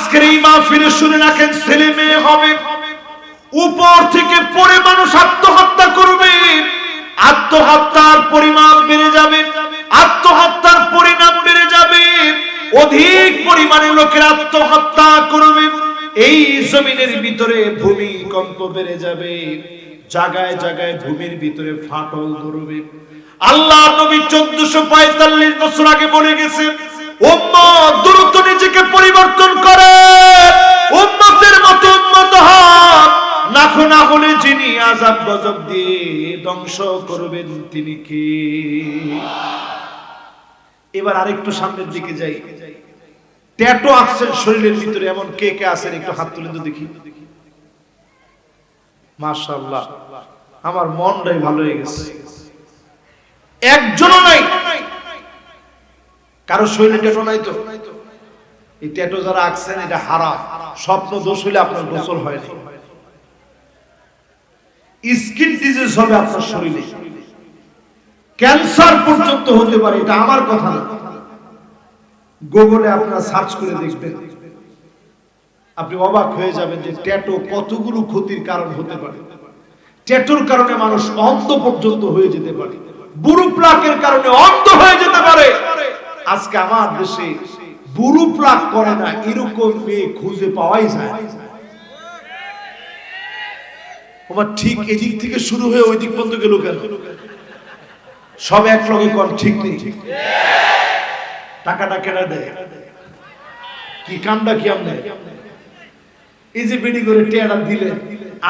আজকের এই মাহফিলে শুনে রাখেন, ছেলে মেয়ে হবে, উপর থেকে পড়ে মানুষ আত্মহত্যা করবে, আত্মহত্যার পরিমাণ বেড়ে যাবে, আত্মহত্যার পরিণাম বেড়ে যাবে, অধিক পরিমাণে লোকের আত্মহত্যা করবে, এই জমিনের ভিতরে ভূমিকম্প বেড়ে যাবে, জায়গায় জায়গায় ভূমির ভিতরে ফাটল ধরবে। আল্লাহ নবী 1445 বছর আগে বলে গেছেন, উম্মত দ্রুত নিজেকে পরিবর্তন করে, উম্মতের মতো উম্মত হন, না হলে যিনি আযাব গজব দিয়ে ধ্বংস করবেন তিনি কে? এবার আরেকটু সামনের দিকে যাই। ট্যাটু আছেন শরীরের ভিতরে, এমন কে কে আছেন একটু হাত তুলে তো দেখি। মাশাআল্লাহ, আমার মনটাই ভালো হয়ে গেছে। একজনও নাই কারো শরীরে ট্যাটু নাই তো? এই ট্যাটু যারা আঁকছেন এটা হারাম, স্বপ্ন দোষ হইলে আপনার গোসল হয় না, স্কিন ডিজিজ হবে আপনার শরীরে, ক্যান্সার পর্যন্ত হতে পারে, এটা আমার কথা না। গুগলে আপনারা সার্চ করে দেখবেন, আপনি অবাক হয়ে যাবেন যে ট্যাটু কতগুলো ক্ষতির কারণ হতে পারে। ট্যাটুর কারণে মানুষ অন্ধ পর্যন্ত হয়ে যেতে পারে, বুড়ো প্লাকের কারণে অন্ধ হয়ে যেতে পারে। আজকে আমার দেশে বুড়ো প্লাক করে না এরকম মেয়ে খুঁজে পাওয়াই যায়। আমার ঠিক এদিক থেকে শুরু হয়ে ওই দিক পর্যন্ত গেল কেন? সব এক লগে কোন ঠিক নেই। টাকাটা কেনা দেয় কি কামটা কি আমনে? এই যে বেডি করে টেয়ারা দিলে,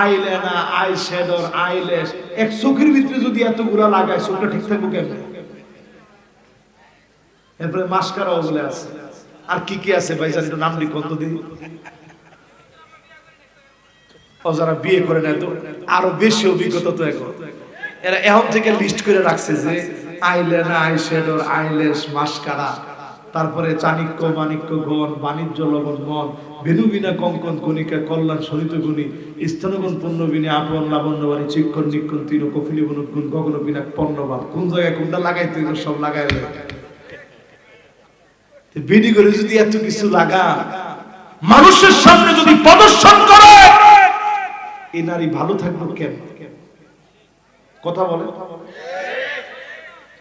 আইলাইনার, আই শ্যাডোর, আইল্যাশ, এক চোখের ভিতরে যদি এতগুলা লাগায় চোখটা ঠিক থাকবে কেমন? এরপরে মাস্কারা ওগুলো আছে, আর কি কি আছে ভাইজান একটু নাম লিখ কত দিন। ও যারা বিয়ে করে নেয় তো আরো বেশি অভিজ্ঞতা তো এখন, এরা এখন থেকে লিস্ট করে রাখছে যে আইলাইনার, আই শ্যাডোর, আইল্যাশ, মাস্কারা, তারপরে চাণক্য, মাণিক্য, গণ, বাণিজ্য, লবণ, মন, বেনুবিনা, কঙ্কন, কণিকা, কল্যাণ, সহিত গুণী, স্তনগণ, পূর্ণবিনী, আপন, লাবণ্যবাণী, চিক্ষণ, নিক্ষণ, তীর, কফিনী, বনুগুণ, গগন বিনা, পণ্যবান, কোন জায়গায় কোনটা লাগাইতে সব লাগাই। বিডি করে যদি এত কিছু লাগা মানুষের সামনে যদি প্রদর্শন করে, এই নারী ভালো থাকবে কেন? কথা বলে।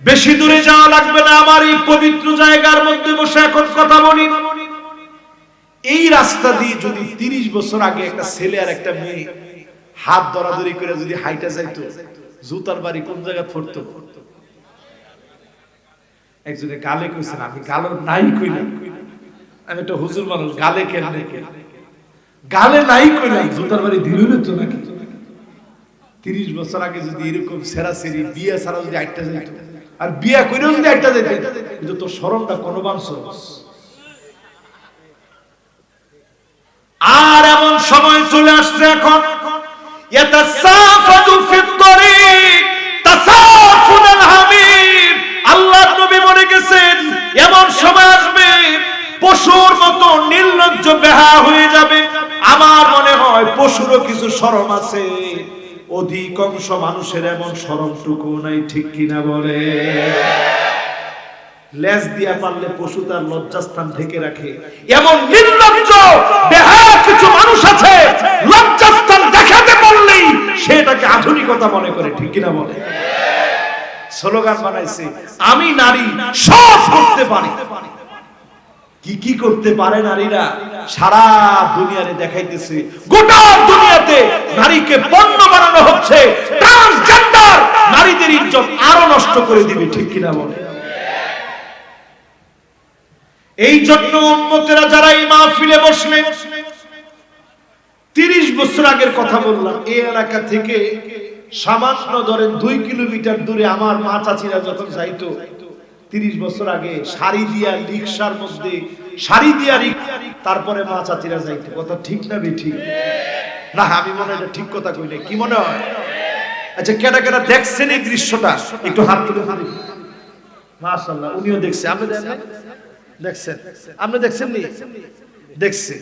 বেশি দূরে যাওয়া লাগবে না, আমার এই পবিত্র জায়গার মধ্যে বসে এখন কথা বলি। এই রাস্তা দিয়ে যদি 30 বছর আগে একটা ছেলে আর একটা মেয়ে হাত ধরাধরি করে যদি হাইটা যাইতো, জুতার বাড়ি কোন জায়গায় পড়তো? একজনে গালে কইছেন, আমি গালো নাই কইলাম, আমি একটা হুজুর মানুষ, গালে কেমনে? গালে নাই কইলাম, জুতার বাড়ি দিল তো নাকি? 30 বছর আগে যদি এরকম সেরাসেরি বিয়ে ছাড়া যদি আইটা যাইতো, আর বিয়া কইরেও যদি আইটা যাইতো, কিন্তু তোর শরমটা কোন বানছস? আর এমন সময় চলে আসছে এখন, ইয়াতাসাফাতু ফিত তরিক তাসাফুনাল হামির। আল্লাহর নবী বলে গেছেন, এমন সময় আসবে পশুর মতো নির্লজ্জ বেহা হয়ে যাবে। আমার মনে হয় পশুরও কিছু শরম আছে, অধিকাংশ মানুষের এমন শরমটুকু নাই, ঠিক কিনা বলে? লেজ দিয়া পারলে পশু তার লজ্জাস্থান ঢেকে রাখে, এমন নির্লজ্জ বেহা কিছু মানুষ আছে, লজ্জাস্থান দেখাতে পারলেই সেটাকে আধুনিকতা মনে করে, ঠিক কিনা বলে? স্লোগান বানাইছে, আমি নারী সব করতে পারি। কি কি করতে পারে নারীরা সারা দুনিয়ারে দেখাইতেছে। গোটা দুনিয়াতে নারীকে পণ্য বানানো হচ্ছে, ট্রান্সজেন্ডার নারীদের ইজ্জত আরো নষ্ট করে দিবে, ঠিক কিনা বলে? এই জন্য উম্মতেরা যারা এই মাহফিলে বসলেন, 30 বছর আগের কথা বললাম, এই এলাকা থেকে সামান্য ধরেন 2 কিলোমিটার দূরে আমার মা চাচিরা যখন যাইতো 30 বছর আগে, শাড়ি দিয়া রিকশার মধ্যে শাড়ি দিয়া তারপরে মা চাচিরা যাইতো। কথা ঠিক না বেঠিক? না, আমি মনে হয় ঠিক কথা কই না, কি মনে হয়? আচ্ছা, কেডা কেডা দেখছেন এই দৃশ্যটা একটু হাত তুলে ধরি। মাশাআল্লাহ, উনিও দেখছে, আপনি দেখছেন? আপনি দেখছেন নি? দেখছে।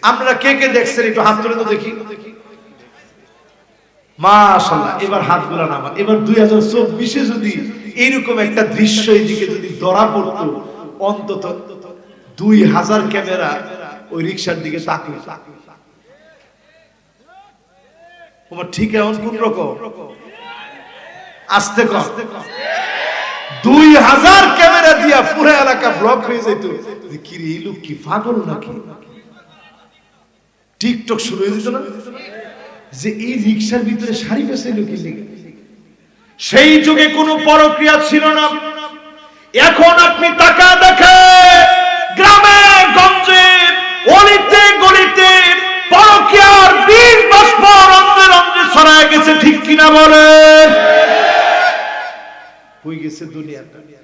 আপনারা কে কে দেখছেন একটু হাত তুলে তো দেখি। মাশাআল্লাহ, এবার হাতগুলো নামান। এবার 2024 যদি এইরকম একটা দৃশ্য এইদিকে যদি ধরা পড়তো, অন্তত 2000 ক্যামেরা ওই রিকশার দিকে তাকিয়ে তোমার ঠিক এমন কোন রকম আস্তে কর 2000 ক্যামেরা দিয়া পুরো এলাকা ব্লক হয়ে যেত যে কি রে এই লোক কি পাগল নাকি টিকটক শুরু হয়ে যেত না যে এই রিকশার ভিতরে শাড়ি বেচাইলো কি লিগে সেই যুগে কোনো পরক্রিয়া ছিল না এখন আপনি তাকা দেখে গ্রামে গঞ্জে অলিতে গলিতে পরক্রিয়ার বীজ বাষ্প রন্ধে রন্ধে ছড়ায় গেছে ঠিক কিনা বলে হয়ে গেছে দুনিয়া